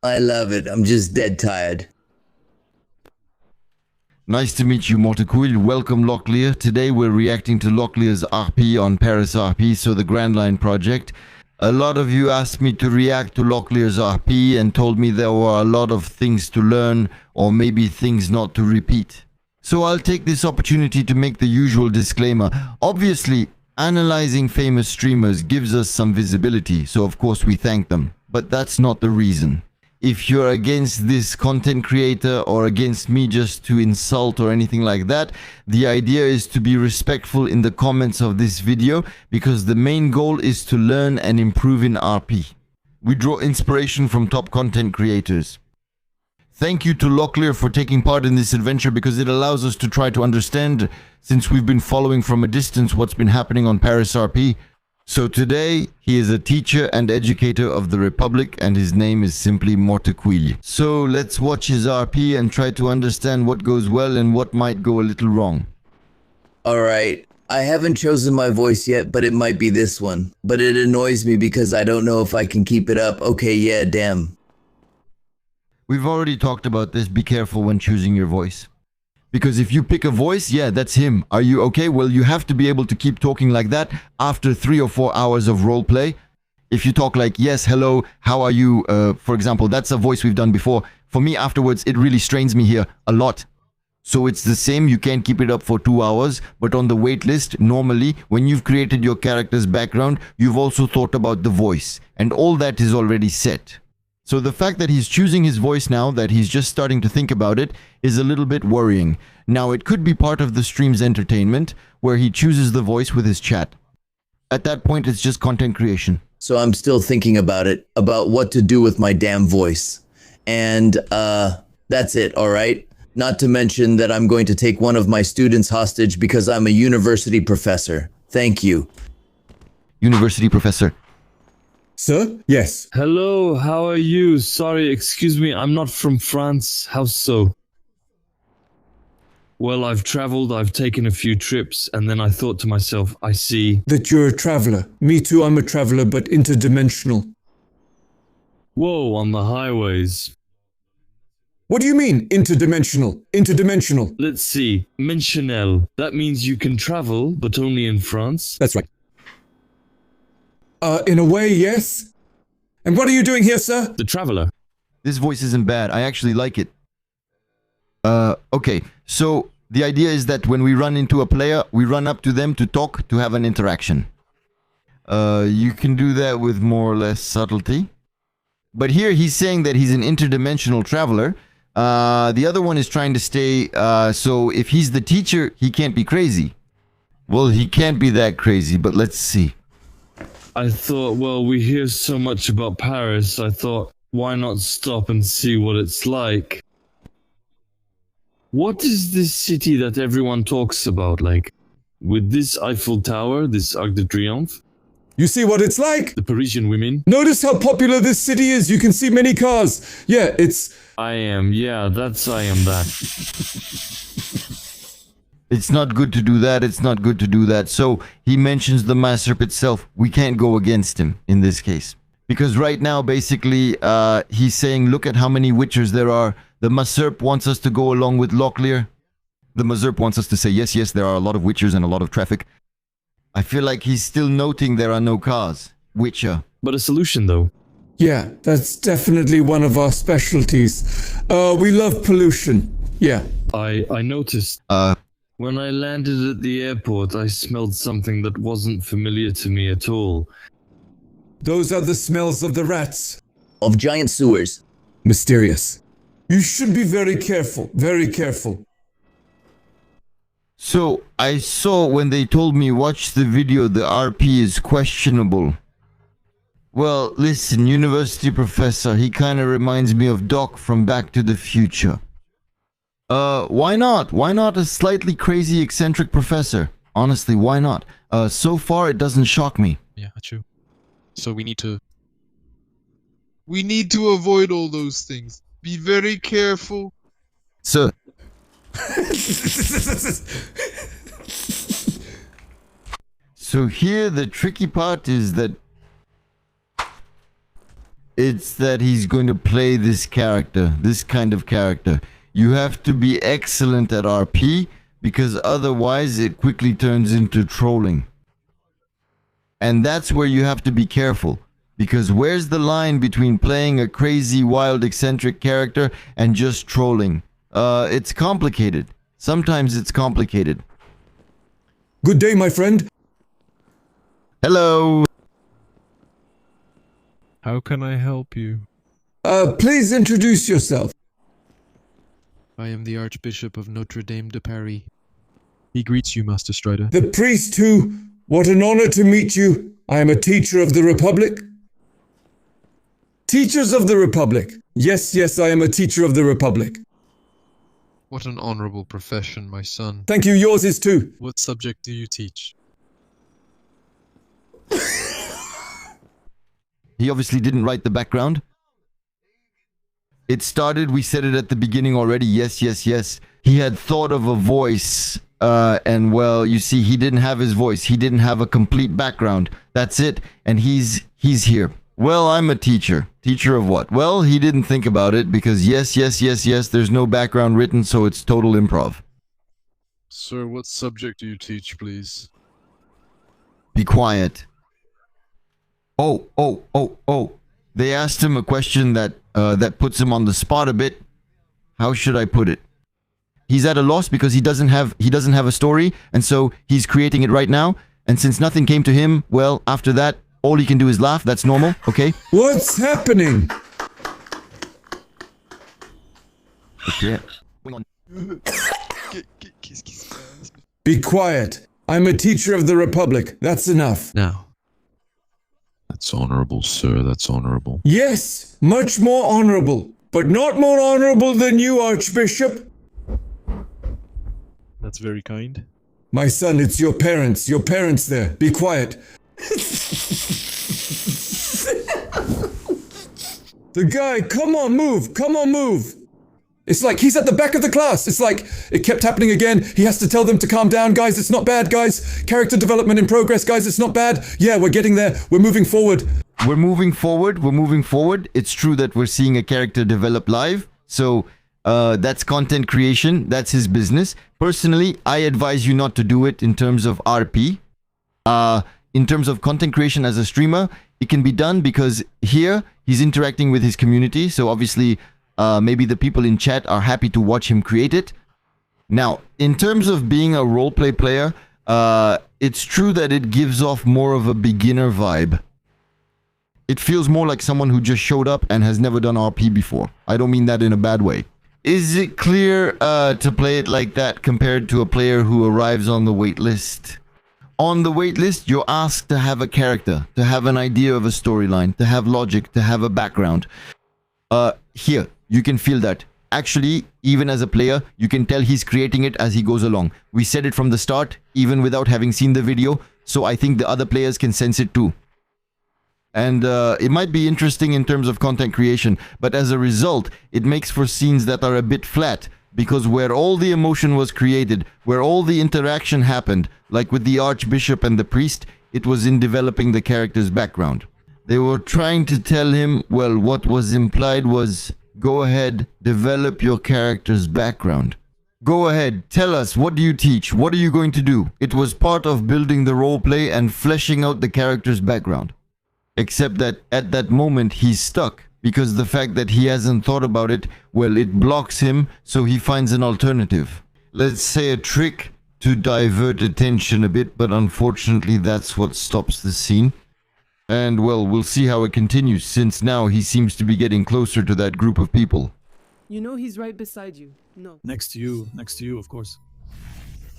I love it. I'm just dead tired. Nice to meet you, Mortecuil. Welcome, Locklear. Today we're reacting to Locklear's RP on Paris RP, so the Grand Line project. A lot of you asked me to react to Locklear's RP and told me there were a lot of things to learn or maybe things not to repeat. So I'll take this opportunity to make the usual disclaimer. Obviously, analyzing famous streamers gives us some visibility, so of course we thank them. But that's not the reason. If you're against this content creator or against me just to insult or anything like that, the idea is to be respectful in the comments of this video because the main goal is to learn and improve in RP. We draw inspiration from top content creators. Thank you to Locklear for taking part in this adventure because it allows us to try to understand, since we've been following from a distance what's been happening on Paris RP. So today, he is a teacher and educator of the Republic and his name is simply Mortecuil. So let's watch his RP and try to understand what goes well and what might go a little wrong. Alright, I haven't chosen my voice yet, but it might be this one. But it annoys me because I don't know if I can keep it up. Okay, yeah, damn. We've already talked about this. Be careful when choosing your voice. Because if you pick a voice, yeah, that's him. Are you okay? Well, you have to be able to keep talking like that after 3 or 4 hours of roleplay. If you talk like, yes, hello, how are you? For example, that's a voice we've done before. For me, afterwards, it really strains me here a lot. So it's the same. You can't keep it up for 2 hours. But on the wait list, normally, when you've created your character's background, you've also thought about the voice. And all that is already set. So the fact that he's choosing his voice now, that he's just starting to think about it, is a little bit worrying. Now, it could be part of the stream's entertainment, where he chooses the voice with his chat. At that point, it's just content creation. So I'm still thinking about it, about what to do with my damn voice. And, that's it, alright? Not to mention that I'm going to take one of my students hostage because I'm a university professor. Thank you. University professor. Sir? Yes. Hello, how are you? Sorry, excuse me, I'm not from France. How so? Well, I've traveled, I've taken a few trips, and then I thought to myself, I see... That you're a traveler. Me too, I'm a traveler, but interdimensional. Whoa, on the highways. What do you mean, interdimensional? Interdimensional. Let's see, Mentionel. That means you can travel, but only in France? That's right. In a way, yes. And what are you doing here, sir? The traveler. This voice isn't bad. I actually like it. Okay. So the idea is that when we run into a player, we run up to them to talk, to have an interaction. You can do that with more or less subtlety. But here he's saying that he's an interdimensional traveler. The other one is trying to stay, so if he's the teacher, he can't be crazy. Well, he can't be that crazy, but let's see. I thought, well, we hear so much about Paris, I thought, why not stop and see what it's like? What is this city that everyone talks about, like, with this Eiffel Tower, this Arc de Triomphe? You see what it's like? The Parisian women? Notice how popular this city is. You can see many cars. Yeah, it's... I am that. It's not good to do that, it's not good to do that. So he mentions the Maserp itself. We can't go against him in this case. Because right now, basically, he's saying, look at how many Witchers there are. The Maserp wants us to go along with Locklear. The Maserp wants us to say, yes, yes, there are a lot of Witchers and a lot of traffic. I feel like he's still noting there are no cars. Witcher. But a solution, though. Yeah, that's definitely one of our specialties. We love pollution. Yeah. I noticed. When I landed at the airport, I smelled something that wasn't familiar to me at all. Those are the smells of the rats. Of giant sewers. Mysterious. You should be very careful, very careful. So I saw when they told me watch the video, the RP is questionable. Well, listen, university professor, he kind of reminds me of Doc from Back to the Future. Why not? Why not a slightly crazy, eccentric professor? Honestly, why not? So far, it doesn't shock me. Yeah, true. So we need to avoid all those things. Be very careful. Sir. So here, the tricky part is that It's that he's going to play this character, this kind of character. You have to be excellent at RP because otherwise it quickly turns into trolling. And that's where you have to be careful. Because where's the line between playing a crazy, wild, eccentric character and just trolling? It's complicated. Sometimes it's complicated. Good day, my friend. Hello. How can I help you? Please introduce yourself. I am the Archbishop of Notre Dame de Paris. He greets you, Master Strider. The priest too. What an honor to meet you. I am a teacher of the Republic. Teachers of the Republic. Yes, yes, I am a teacher of the Republic. What an honorable profession, my son. Thank you, yours is too. What subject do you teach? He obviously didn't write the background. It started, we said it at the beginning already. Yes, yes, yes. He had thought of a voice. And well, you see, he didn't have his voice. He didn't have a complete background. That's it. And he's here. Well, I'm a teacher. Teacher of what? Well, he didn't think about it because yes, yes, yes, yes, there's no background written, so it's total improv. Sir, what subject do you teach, please? Be quiet. Oh. They asked him a question that puts him on the spot a bit. How should I put it? He's at a loss because he doesn't have a story, and so he's creating it right now. And since nothing came to him, well, after that, all he can do is laugh. That's normal, okay? What's happening? Okay. Be quiet. I'm a teacher of the Republic. That's enough. Now. That's honorable, sir. That's honorable. Yes, much more honorable. But not more honorable than you, Archbishop. That's very kind. My son, it's your parents. Your parents there. Be quiet. The guy, come on, move. Come on, move. It's like he's at the back of the class. It's like it kept happening again. He has to tell them to calm down. Guys, it's not bad, guys. Character development in progress, guys. It's not bad. Yeah, we're getting there. We're moving forward. We're moving forward. It's true that we're seeing a character develop live. So that's content creation. That's his business. Personally, I advise you not to do it in terms of RP. In terms of content creation as a streamer, it can be done because here he's interacting with his community. So obviously, maybe the people in chat are happy to watch him create it. Now, in terms of being a roleplay player, it's true that it gives off more of a beginner vibe. It feels more like someone who just showed up and has never done RP before. I don't mean that in a bad way. Is it clear to play it like that compared to a player who arrives on the wait list? On the wait list, you're asked to have a character, to have an idea of a storyline, to have logic, to have a background. Here, you can feel that. Actually, even as a player, you can tell he's creating it as he goes along. We said it from the start, even without having seen the video, so I think the other players can sense it too. And it might be interesting in terms of content creation, but as a result, it makes for scenes that are a bit flat, because where all the emotion was created, where all the interaction happened, like with the Archbishop and the priest, it was in developing the character's background. They were trying to tell him, well, what was implied was, go ahead, develop your character's background. Go ahead, tell us, what do you teach? What are you going to do? It was part of building the roleplay and fleshing out the character's background. Except that at that moment, he's stuck. Because the fact that he hasn't thought about it, well, it blocks him, so he finds an alternative. Let's say a trick to divert attention a bit, but unfortunately that's what stops the scene. And well, we'll see how it continues, since now he seems to be getting closer to that group of people. You know he's right beside you. No. Next to you, of course.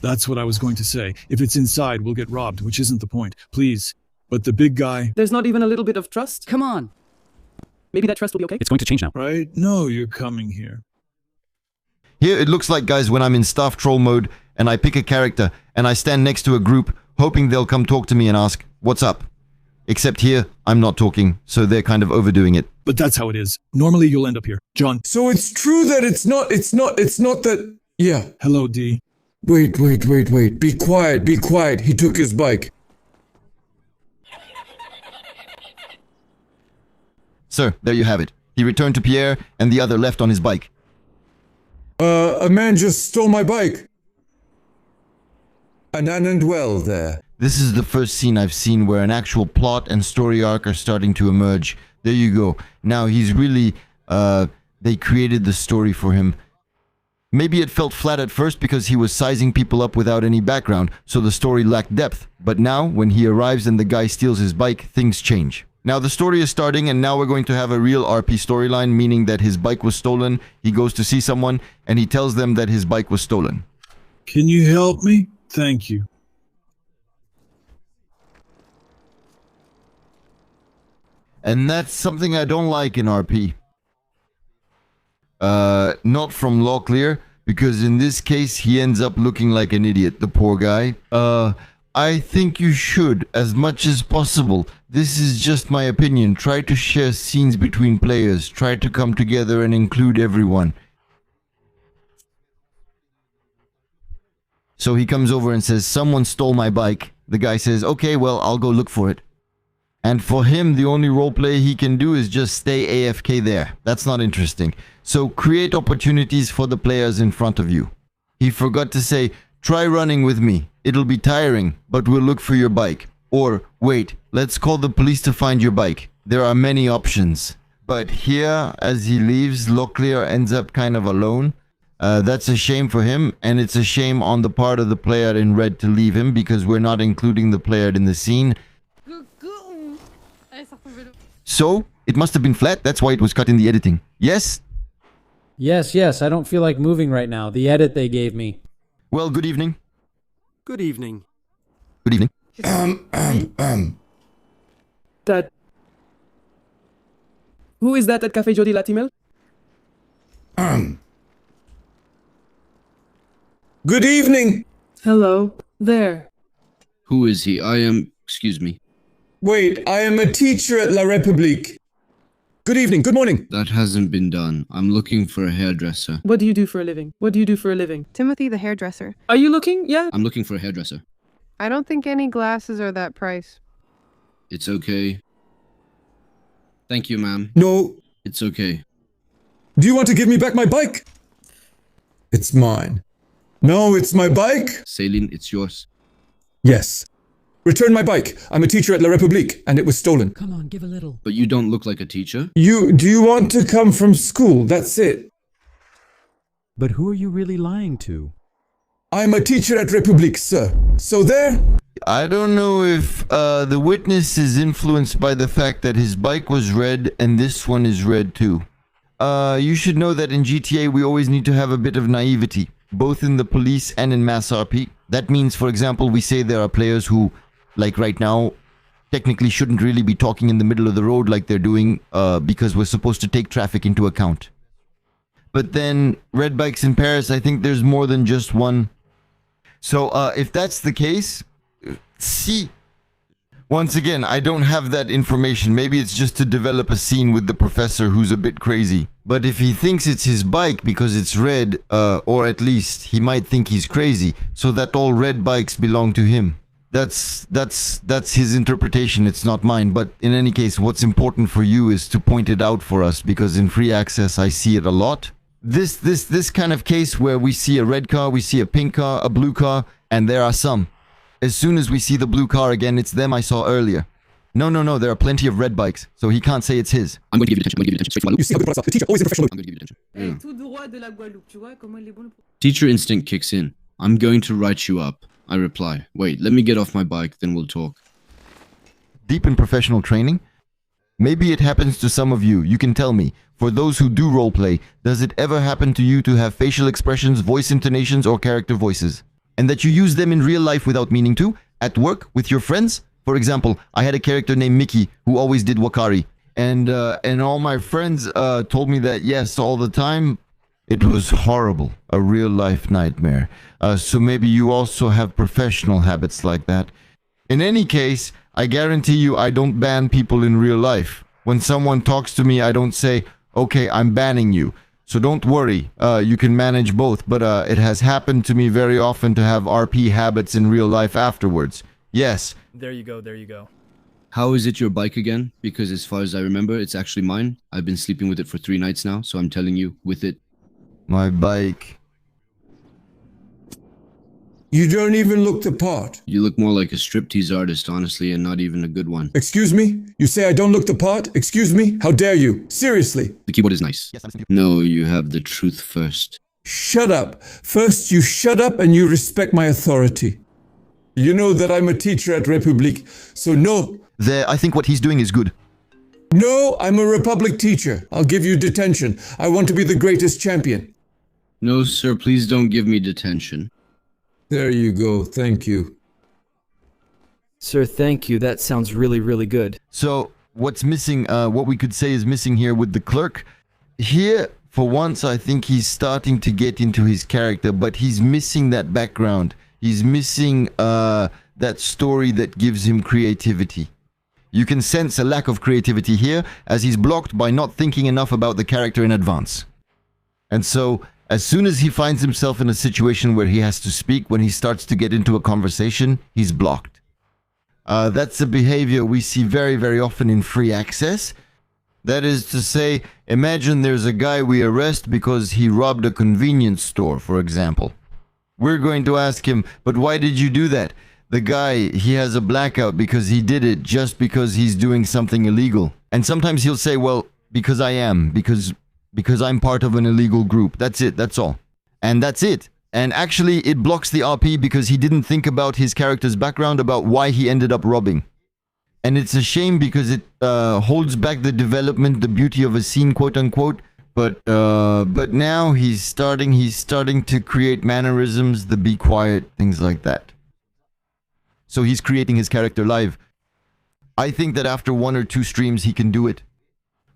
That's what I was going to say. If it's inside, we'll get robbed, which isn't the point. Please. But the big guy... There's not even a little bit of trust? Come on. Maybe that trust will be okay? It's going to change now. Right? No, you're coming here. Here it looks like, guys, when I'm in staff troll mode and I pick a character and I stand next to a group hoping they'll come talk to me and ask, what's up? Except here, I'm not talking, so they're kind of overdoing it. But that's how it is. Normally you'll end up here. John. So it's true that it's not that... Yeah. Hello, D. Wait. Be quiet. He took his bike. Sir, there you have it. He returned to Pierre, and the other left on his bike. A man just stole my bike. And well there. This is the first scene I've seen where an actual plot and story arc are starting to emerge. There you go. Now he's really, they created the story for him. Maybe it felt flat at first because he was sizing people up without any background, so the story lacked depth. But now, when he arrives and the guy steals his bike, things change. Now the story is starting, and now we're going to have a real RP storyline, meaning that his bike was stolen, he goes to see someone, and he tells them that his bike was stolen. Can you help me? Thank you. And that's something I don't like in RP. Not from Locklear, because in this case he ends up looking like an idiot, the poor guy. I think you should, as much as possible. This is just my opinion. Try to share scenes between players. Try to come together and include everyone. So he comes over and says, someone stole my bike. The guy says, okay, well, I'll go look for it. And for him, the only roleplay he can do is just stay AFK there. That's not interesting. So create opportunities for the players in front of you. He forgot to say, try running with me. It'll be tiring, but we'll look for your bike. Or, wait, let's call the police to find your bike. There are many options. But here, as he leaves, Locklear ends up kind of alone. That's a shame for him, and it's a shame on the part of the player in red to leave him, because we're not including the player in the scene. So, it must have been flat, that's why it was cut in the editing. Yes? Yes, I don't feel like moving right now. The edit they gave me. Well, good evening. Good evening. Good evening. That... Who is that at Café Jody Latimel? Good evening. Hello. There. Who is he? I am... Excuse me. Wait, I am a teacher at La République. Good evening, good morning. That hasn't been done. I'm looking for a hairdresser. What do you do for a living? What do you do for a living? Timothy the hairdresser. Are you looking? Yeah? I'm looking for a hairdresser. I don't think any glasses are that price. It's okay. Thank you, ma'am. No. It's okay. Do you want to give me back my bike? It's mine. No, it's my bike. Céline, it's yours. Yes. Return my bike. I'm a teacher at La République, and it was stolen. Come on, give a little. But you don't look like a teacher. Do you want to come from school? That's it. But who are you really lying to? I'm a teacher at République, sir. So there? I don't know if the witness is influenced by the fact that his bike was red and this one is red too. You should know that in GTA we always need to have a bit of naivety, both in the police and in mass RP. That means, for example, we say there are players who, like right now, technically shouldn't really be talking in the middle of the road like they're doing because we're supposed to take traffic into account. But then, red bikes in Paris, I think there's more than just one. So if that's the case, see, once again, I don't have that information. Maybe it's just to develop a scene with the professor who's a bit crazy. But if he thinks it's his bike because it's red, or at least he might think he's crazy, so that all red bikes belong to him. That's his interpretation, it's not mine. But in any case, what's important for you is to point it out for us, because in free access I see it a lot. This kind of case where we see a red car, we see a pink car, a blue car, and there are some. As soon as we see the blue car again, it's them I saw earlier. No, there are plenty of red bikes, so he can't say it's his. I'm going to give you attention. You see how good the teacher always in professional. I'm going to give you attention. Yeah. Teacher instinct kicks in. I'm going to write you up. I reply, wait, let me get off my bike, then we'll talk. Deep in professional training? Maybe it happens to some of you. You can tell me. For those who do roleplay, does it ever happen to you to have facial expressions, voice intonations, or character voices? And that you use them in real life without meaning to? At work? With your friends? For example, I had a character named Mickey who always did Wakari. And all my friends told me that yes, all the time. It was horrible. A real life nightmare. So maybe you also have professional habits like that. In any case, I guarantee you I don't ban people in real life. When someone talks to me, I don't say, okay, I'm banning you. So don't worry, you can manage both, but it has happened to me very often to have RP habits in real life afterwards. Yes. There you go. How is it your bike again? Because as far as I remember, it's actually mine. I've been sleeping with it for 3 nights now, so I'm telling you, with it. My bike. You don't even look the part. You look more like a striptease artist, honestly, and not even a good one. Excuse me? You say I don't look the part? Excuse me? How dare you? Seriously. The keyboard is nice. No, you have the truth first. Shut up. First, you shut up and you respect my authority. You know that I'm a teacher at Republique, so no. There, I think what he's doing is good. No, I'm a Republic teacher. I'll give you detention. I want to be the greatest champion. No, sir, please don't give me detention. There you go. Thank you. Sir, thank you. That sounds really, really good. So, what's missing, what we could say is missing here with the clerk. Here, for once, I think he's starting to get into his character, but he's missing that background. He's missing that story that gives him creativity. You can sense a lack of creativity here, as he's blocked by not thinking enough about the character in advance. And so, as soon as he finds himself in a situation where he has to speak, when he starts to get into a conversation, he's blocked. That's a behavior we see very, very often in free access. That is to say, imagine there's a guy we arrest because he robbed a convenience store, for example. We're going to ask him, but why did you do that? The guy, he has a blackout because he did it just because he's doing something illegal. And sometimes he'll say, well, because I am, because I'm part of an illegal group. That's it, that's all. And that's it. And actually, it blocks the RP because he didn't think about his character's background, about why he ended up robbing. And it's a shame because it holds back the development, the beauty of a scene, quote unquote. But now he's starting to create mannerisms, the be quiet, things like that. So he's creating his character live. I think that after 1 or 2 streams he can do it.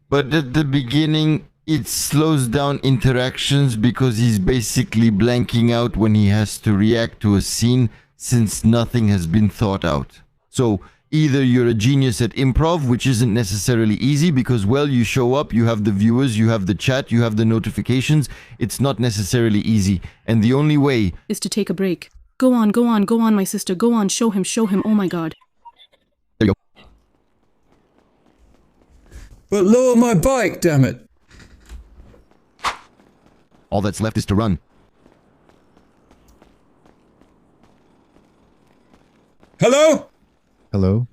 But at the beginning, it slows down interactions because he's basically blanking out when he has to react to a scene since nothing has been thought out. So either you're a genius at improv, which isn't necessarily easy because, well, you show up, you have the viewers, you have the chat, you have the notifications. It's not necessarily easy. And the only way is to take a break. Go on, go on, go on, my sister. Go on, show him, oh my god. There you go. But lower my bike, damn it. All that's left is to run. Hello? Hello?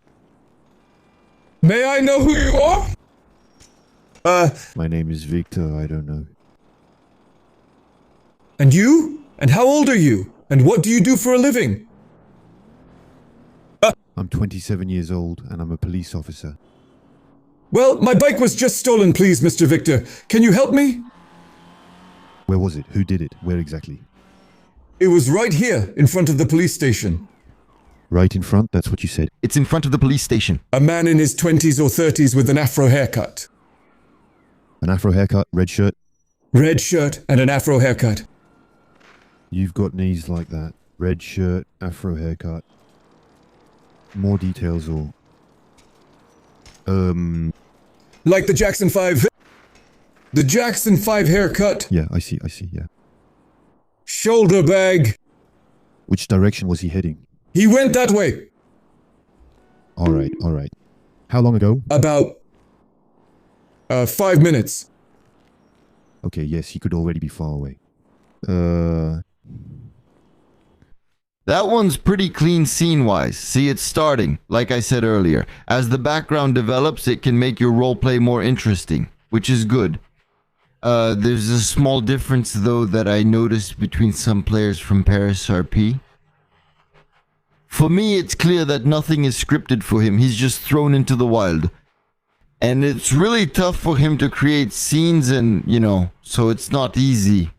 May I know who you are? My name is Victor, I don't know. And you? And how old are you? And what do you do for a living? I'm 27 years old and I'm a police officer. Well, my bike was just stolen, please, Mr. Victor. Can you help me? Where was it? Who did it? Where exactly? It was right here, in front of the police station. Right in front? That's what you said. It's in front of the police station. A man in his 20s or 30s with an afro haircut. An afro haircut, red shirt? Red shirt and an afro haircut. You've got knees like that. Red shirt, afro haircut. More details or... Like the Jackson 5... The Jackson 5 haircut. Yeah, I see, yeah. Shoulder bag. Which direction was he heading? He went that way. Alright. How long ago? About... 5 minutes. Okay, yes, he could already be far away. That one's pretty clean scene-wise. See, it's starting, like I said earlier. As the background develops, it can make your roleplay more interesting, which is good. There's a small difference, though, that I noticed between some players from Paris RP. For me, it's clear that nothing is scripted for him. He's just thrown into the wild. And it's really tough for him to create scenes and, so it's not easy.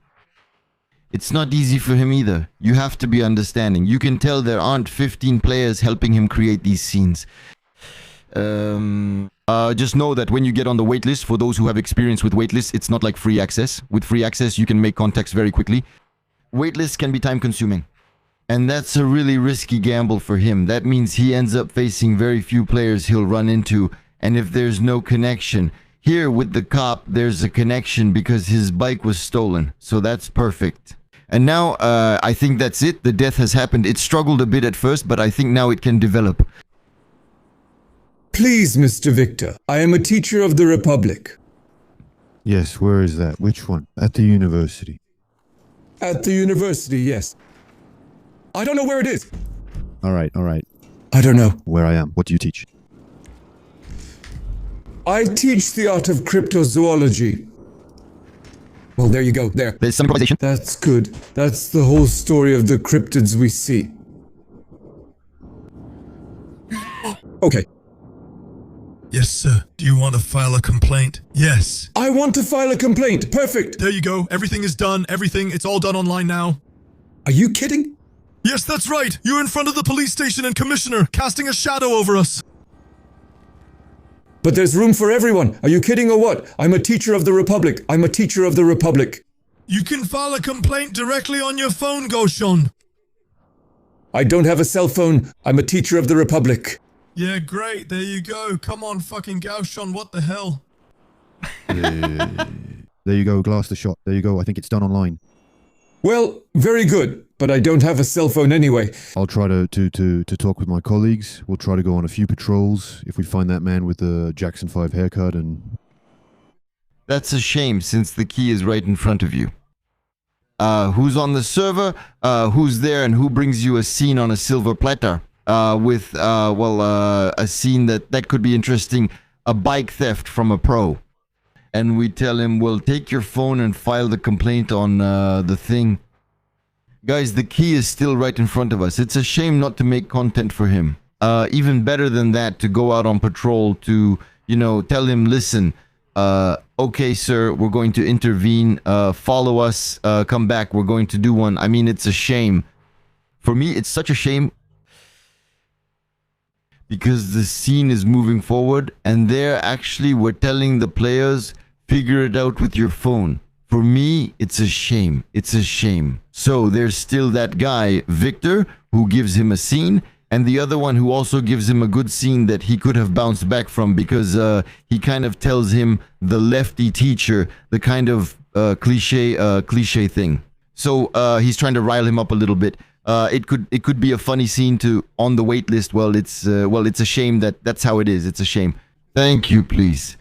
It's not easy for him either. You have to be understanding. You can tell there aren't 15 players helping him create these scenes. Just know that when you get on the waitlist, for those who have experience with waitlists, it's not like free access. With free access, you can make contacts very quickly. Waitlists can be time consuming. And that's a really risky gamble for him. That means he ends up facing very few players he'll run into. And if there's no connection, here with the cop, there's a connection because his bike was stolen. So that's perfect. And now, I think that's it. The death has happened. It struggled a bit at first, but I think now it can develop. Please, Mr. Victor, I am a teacher of the Republic. Yes, where is that? Which one? At the university. At the university, yes. I don't know where it is. All right. I don't know. Where I am. What do you teach? I teach the art of cryptozoology. Well, there you go. There. There's some improvisation. That's good. That's the whole story of the cryptids we see. Okay. Yes, sir. Do you want to file a complaint? Yes. I want to file a complaint. Perfect. There you go. Everything is done. It's all done online now. Are you kidding? Yes, that's right. You're in front of the police station and commissioner, casting a shadow over us. But there's room for everyone. Are you kidding or what? I'm a teacher of the Republic. I'm a teacher of the Republic. You can file a complaint directly on your phone, Gauchon. I don't have a cell phone. I'm a teacher of the Republic. Yeah, great. There you go. Come on, fucking Gauchon. What the hell? There you go. Glass the shot. There you go. I think it's done online. Well, very good. But I don't have a cell phone anyway. I'll try to talk with my colleagues. We'll try to go on a few patrols if we find that man with the Jackson 5 haircut and... That's a shame since the key is right in front of you. Who's on the server? Who's there and who brings you a scene on a silver platter? With a scene that could be interesting. A bike theft from a pro. And we tell him, well, take your phone and file the complaint on the thing. Guys, the key is still right in front of us. It's a shame not to make content for him. Even better than that, to go out on patrol to, tell him, listen, okay, sir, we're going to intervene. Follow us. Come back. We're going to do one. I mean, it's a shame. For me, it's such a shame. Because the scene is moving forward. And there, actually, we're telling the players, figure it out with your phone. For me, it's a shame. It's a shame. So there's still that guy, Victor, who gives him a scene, and the other one who also gives him a good scene that he could have bounced back from because he kind of tells him the lefty teacher, the kind of cliche thing. So he's trying to rile him up a little bit. It could be a funny scene to on the wait list. Well, it's a shame that's how it is. It's a shame. Thank you, please.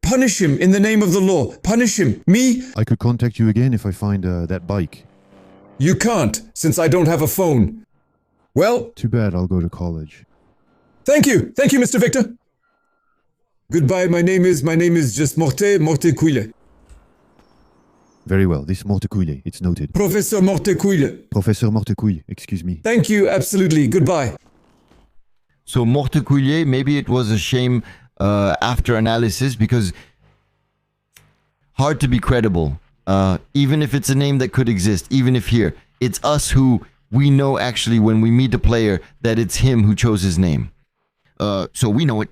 Punish him in the name of the law. Punish him. Me? I could contact you again if I find that bike. You can't, since I don't have a phone. Well... Too bad, I'll go to college. Thank you, Mr. Victor. Goodbye, my name is just Mortecuile. Very well, this Mortecuile, it's noted. Professor Mortecuile. Professor Mortecuile, excuse me. Thank you, absolutely, goodbye. So Mortecuile, maybe it was a shame after analysis because hard to be credible. Even if it's a name that could exist, even if here, it's us who we know actually when we meet a player that it's him who chose his name. So we know it.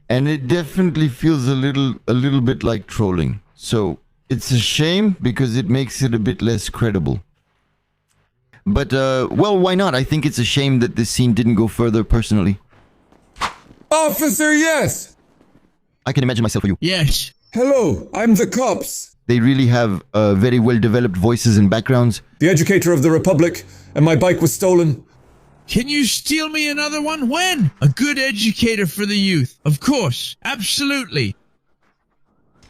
And it definitely feels a little bit like trolling. So it's a shame because it makes it a bit less credible. But, well, why not? I think it's a shame that this scene didn't go further personally. Officer, yes! I can imagine myself for you. Yes. Hello, I'm the cops. They really have very well-developed voices and backgrounds. The educator of the Republic, and my bike was stolen. Can you steal me another one? When? A good educator for the youth. Of course. Absolutely.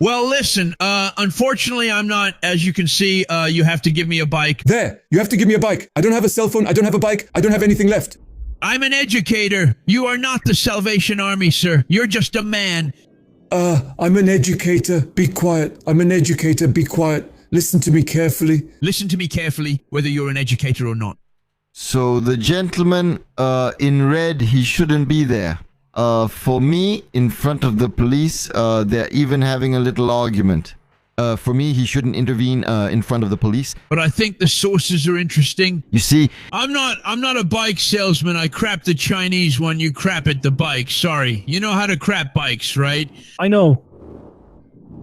Well, listen, unfortunately, I'm not, as you can see, you have to give me a bike. There, you have to give me a bike. I don't have a cell phone, I don't have a bike, I don't have anything left. I'm an educator. You are not the Salvation Army, sir. You're just a man. I'm an educator. Be quiet. I'm an educator. Be quiet. Listen to me carefully. Listen to me carefully, whether you're an educator or not. So the gentleman in red, he shouldn't be there. For me, in front of the police, they're even having a little argument. For me, he shouldn't intervene in front of the police. But I think the sources are interesting. You see, I'm not a bike salesman. I crap the Chinese when you crap at the bike. Sorry. You know how to crap bikes, right? I know.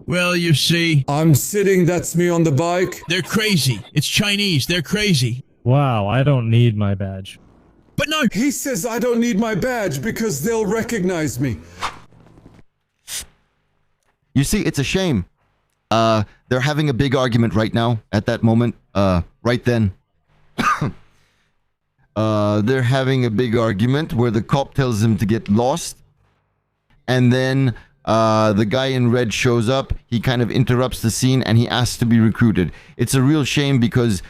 Well, you see. I'm sitting, that's me on the bike. They're crazy. It's Chinese. They're crazy. Wow, I don't need my badge. But no. He says I don't need my badge because they'll recognize me. You see, it's a shame. They're having a big argument right now, at that moment, right then. They're having a big argument where the cop tells him to get lost, and then the guy in red shows up. He kind of interrupts the scene, and he asks to be recruited. It's a real shame because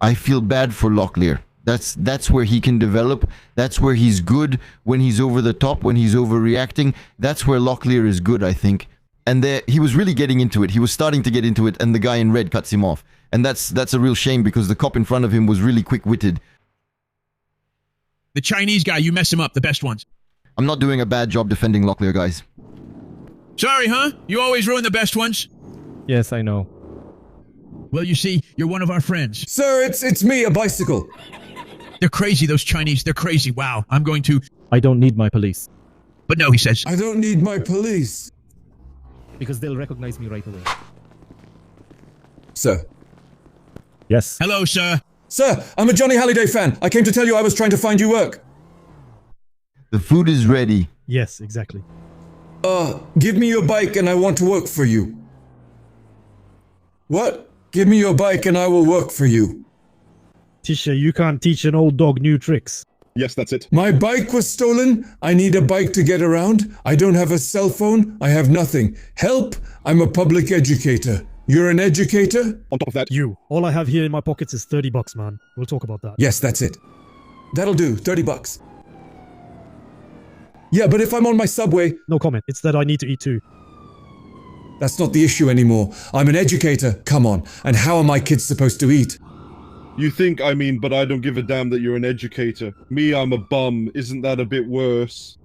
I feel bad for Locklear. That's where he can develop. That's where he's good, when he's over the top, when he's overreacting. That's where Locklear is good, I think. And he was really getting into it. He was starting to get into it, and the guy in red cuts him off. And that's a real shame because the cop in front of him was really quick-witted. The Chinese guy, you mess him up, the best ones. I'm not doing a bad job defending Locklear, guys. Sorry, huh? You always ruin the best ones? Yes, I know. Well, you see, you're one of our friends. Sir, it's me, a bicycle. They're crazy, those Chinese. They're crazy. Wow, I'm going to... I don't need my police. But no, he says. I don't need my police. Because they'll recognize me right away. Sir. Yes. Hello, sir. Sir, I'm a Johnny Halliday fan. I came to tell you I was trying to find you work. The food is ready. Yes, exactly. Give me your bike and I want to work for you. What? Give me your bike and I will work for you. Tisha, you can't teach an old dog new tricks. Yes, that's it. My bike was stolen. I need a bike to get around. I don't have a cell phone. I have nothing. Help! I'm a public educator. You're an educator? On top of that, You. All I have here in my pockets is $30, man. We'll talk about that. Yes, that's it. That'll do. $30. Yeah, but if I'm on my subway... No comment. It's that I need to eat too. That's not the issue anymore. I'm an educator. Come on. And how are my kids supposed to eat? You think, but I don't give a damn that you're an educator. Me, I'm a bum. Isn't that a bit worse?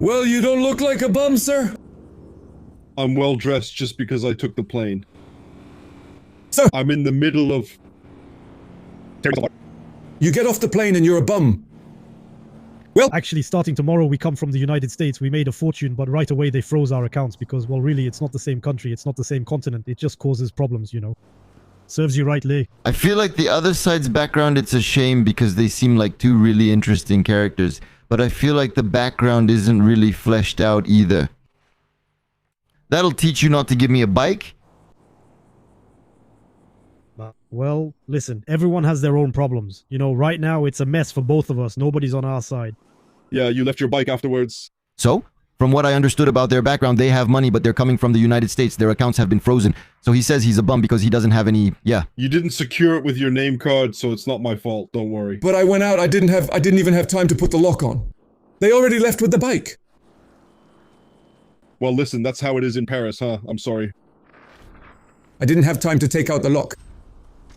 Well, you don't look like a bum, sir. I'm well dressed just because I took the plane. So I'm in the middle of... You get off the plane and you're a bum. Well, actually, starting tomorrow, we come from the United States. We made a fortune, but right away they froze our accounts because, well, really, it's not the same country. It's not the same continent. It just causes problems, you know. Serves you right, Lee. I feel like the other side's background, it's a shame because they seem like two really interesting characters. But I feel like the background isn't really fleshed out either. That'll teach you not to give me a bike? Well, listen, everyone has their own problems. You know, right now it's a mess for both of us. Nobody's on our side. Yeah, you left your bike afterwards. So? From what I understood about their background, they have money, but they're coming from the United States. Their accounts have been frozen. So he says he's a bum because he doesn't have any, You didn't secure it with your name card, so it's not my fault. Don't worry. But I went out. I didn't even have time to put the lock on. They already left with the bike. Well, listen, that's how it is in Paris, huh? I'm sorry. I didn't have time to take out the lock.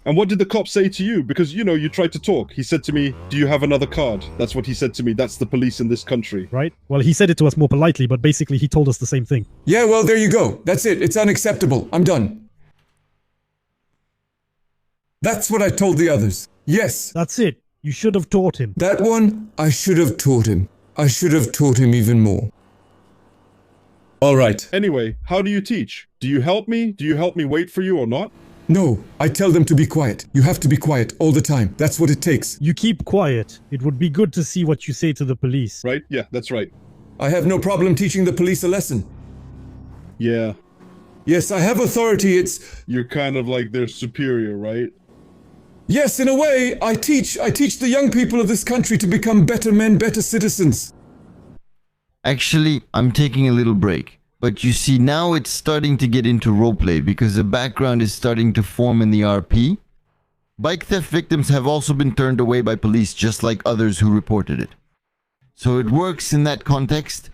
And what did the cop say to you? Because, you tried to talk. He said to me, do you have another card? That's what he said to me. That's the police in this country. Right? Well, he said it to us more politely, but basically he told us the same thing. Yeah, well, there you go. That's it. It's unacceptable. I'm done. That's what I told the others. Yes. That's it. You should have taught him. That one, I should have taught him. I should have taught him even more. All right. Anyway, how do you teach? Do you help me? Do you help me wait for you or not? No, I tell them to be quiet. You have to be quiet all the time. That's what it takes. You keep quiet. It would be good to see what you say to the police. Right? Yeah, that's right. I have no problem teaching the police a lesson. Yeah. Yes, I have authority. You're kind of like their superior, right? Yes, in a way, I teach the young people of this country to become better men, better citizens. Actually, I'm taking a little break. But you see, now it's starting to get into roleplay because the background is starting to form in the RP. Bike theft victims have also been turned away by police just like others who reported it. So it works in that context.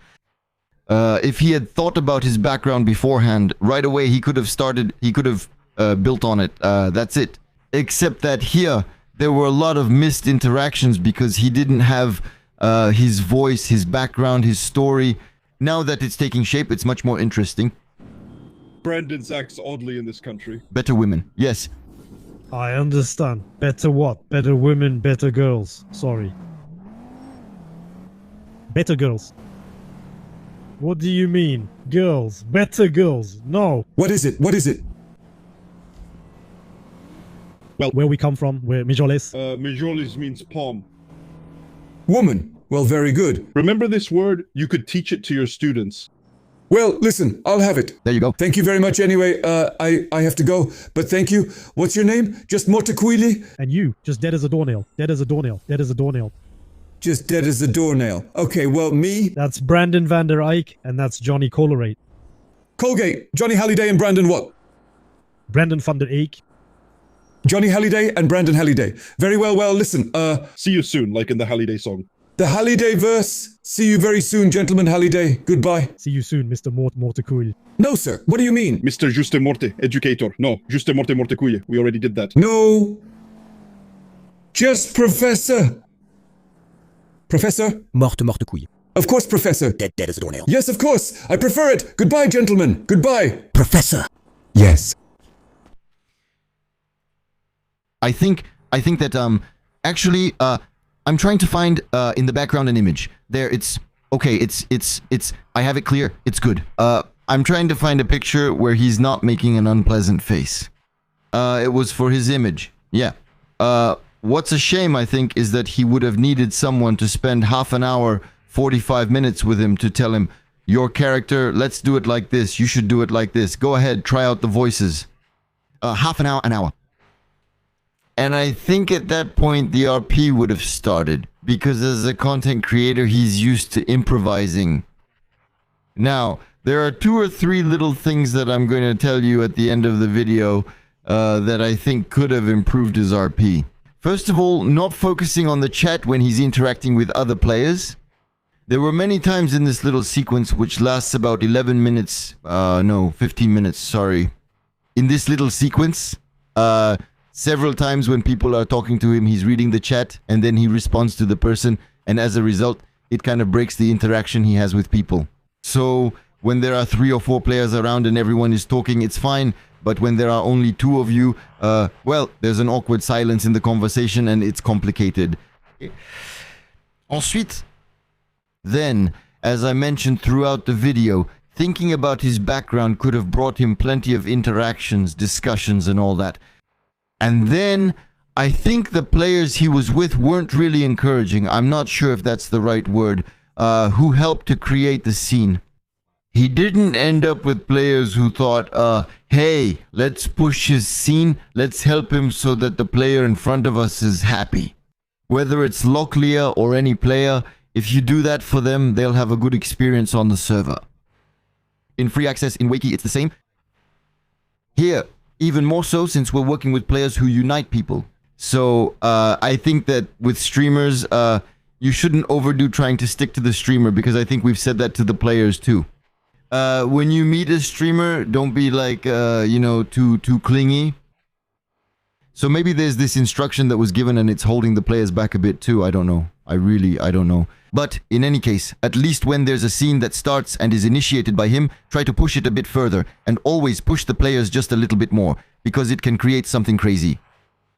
If he had thought about his background beforehand, right away he could have built on it. That's it. Except that here, there were a lot of missed interactions because he didn't have his voice, his background, his story. Now that it's taking shape, it's much more interesting. Brandon acts oddly in this country. Better women, yes. I understand. Better what? Better women, better girls. Sorry. Better girls. What do you mean? Girls. Better girls. No. What is it? What is it? Well, where we come from, where Mijoles. Mijoles means palm. Woman. Well, very good. Remember this word? You could teach it to your students. Well, listen, I'll have it. There you go. Thank you very much anyway. I have to go, but thank you. What's your name? Just Mortaquili? And you, just dead as a doornail. Dead as a doornail. Dead as a doornail. Just dead as a doornail. Okay, well, me... That's Brandon Van Der Eyck, and that's Johnny Colorate. Colgate, Johnny Halliday and Brandon what? Brandon Van Der Eyck. Johnny Halliday and Brandon Halliday. Very well, listen, See you soon, like in the Halliday song. The Halliday verse. See you very soon, gentleman Halliday. Goodbye. See you soon, Mr. Mortecool. No, sir. What do you mean? Mr. Juste Morte, educator. No, Juste Morte Mortecuye. We already did that. No. Just Professor. Professor? Mortecuye. Of course, Professor. Dead as a doornail. Yes, of course. I prefer it. Goodbye, gentlemen. Goodbye. Professor. Yes. I think that actually I'm trying to find in the background an image. There it's okay, it's I have it clear. It's good. I'm trying to find a picture where he's not making an unpleasant face. It was for his image. Yeah. What's a shame, I think, is that he would have needed someone to spend half an hour, 45 minutes with him to tell him, your character, let's do it like this. You should do it like this. Go ahead, try out the voices. Half an hour. And I think at that point the RP would have started, because as a content creator he's used to improvising. Now, there are 2 or 3 little things that I'm going to tell you at the end of the video that I think could have improved his RP. First of all, not focusing on the chat when he's interacting with other players. There were many times in this little sequence, which lasts about 11 minutes, 15 minutes, sorry. In this little sequence, several times when people are talking to him, he's reading the chat and then he responds to the person, and as a result, it kind of breaks the interaction he has with people. So when there are 3 or 4 players around and everyone is talking, it's fine, but when there are only 2 of you, well, there's an awkward silence in the conversation and it's complicated. Ensuite, then, as I mentioned throughout the video, thinking about his background could have brought him plenty of interactions, discussions and all that. And then, I think the players he was with weren't really encouraging, I'm not sure if that's the right word, who helped to create the scene. He didn't end up with players who thought, hey, let's push his scene, let's help him so that the player in front of us is happy. Whether it's Locklear or any player, if you do that for them, they'll have a good experience on the server. In free access in Wakey, it's the same. Here, even more so since we're working with players who unite people. So I think that with streamers, you shouldn't overdo trying to stick to the streamer, because I think we've said that to the players too. When you meet a streamer, don't be like, too clingy. So maybe there's this instruction that was given and it's holding the players back a bit too. I don't know. I don't know. But in any case, at least when there's a scene that starts and is initiated by him, try to push it a bit further and always push the players just a little bit more, because it can create something crazy.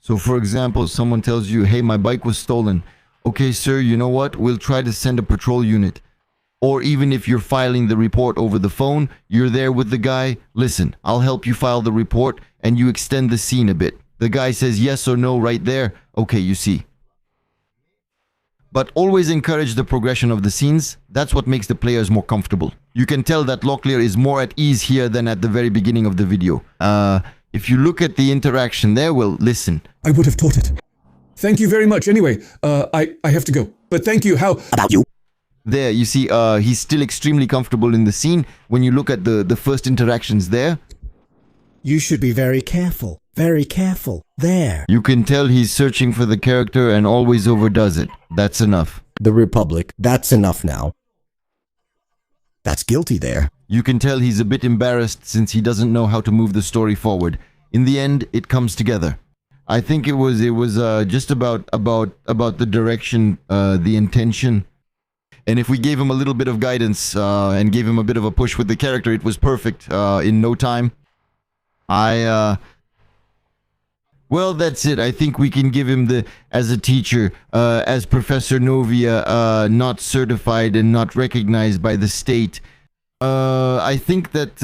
So for example, someone tells you, hey, my bike was stolen. Okay, sir, you know what? We'll try to send a patrol unit. Or even if you're filing the report over the phone, you're there with the guy. Listen, I'll help you file the report, and you extend the scene a bit. The guy says yes or no right there. Okay, you see. But always encourage the progression of the scenes. That's what makes the players more comfortable. You can tell that Locklear is more at ease here than at the very beginning of the video. If you look at the interaction there, well, listen. I would have taught it. Thank you very much. Anyway, I have to go. But thank you. How about you? There, you see, he's still extremely comfortable in the scene. When you look at the first interactions there. You should be very careful. Very careful. There. You can tell he's searching for the character and always overdoes it. That's enough. The Republic. That's enough now. That's guilty there. You can tell he's a bit embarrassed since he doesn't know how to move the story forward. In the end, it comes together. I think it was just about the direction, the intention. And if we gave him a little bit of guidance and gave him a bit of a push with the character, it was perfect in no time. Well, that's it. I think we can give him as a teacher, as Professor Novia, not certified and not recognized by the state. I think that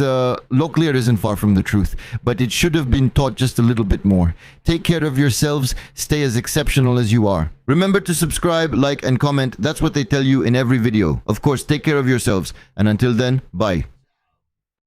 Locklear isn't far from the truth, but it should have been taught just a little bit more. Take care of yourselves, stay as exceptional as you are. Remember to subscribe, like, and comment. That's what they tell you in every video. Of course, take care of yourselves, and until then, bye.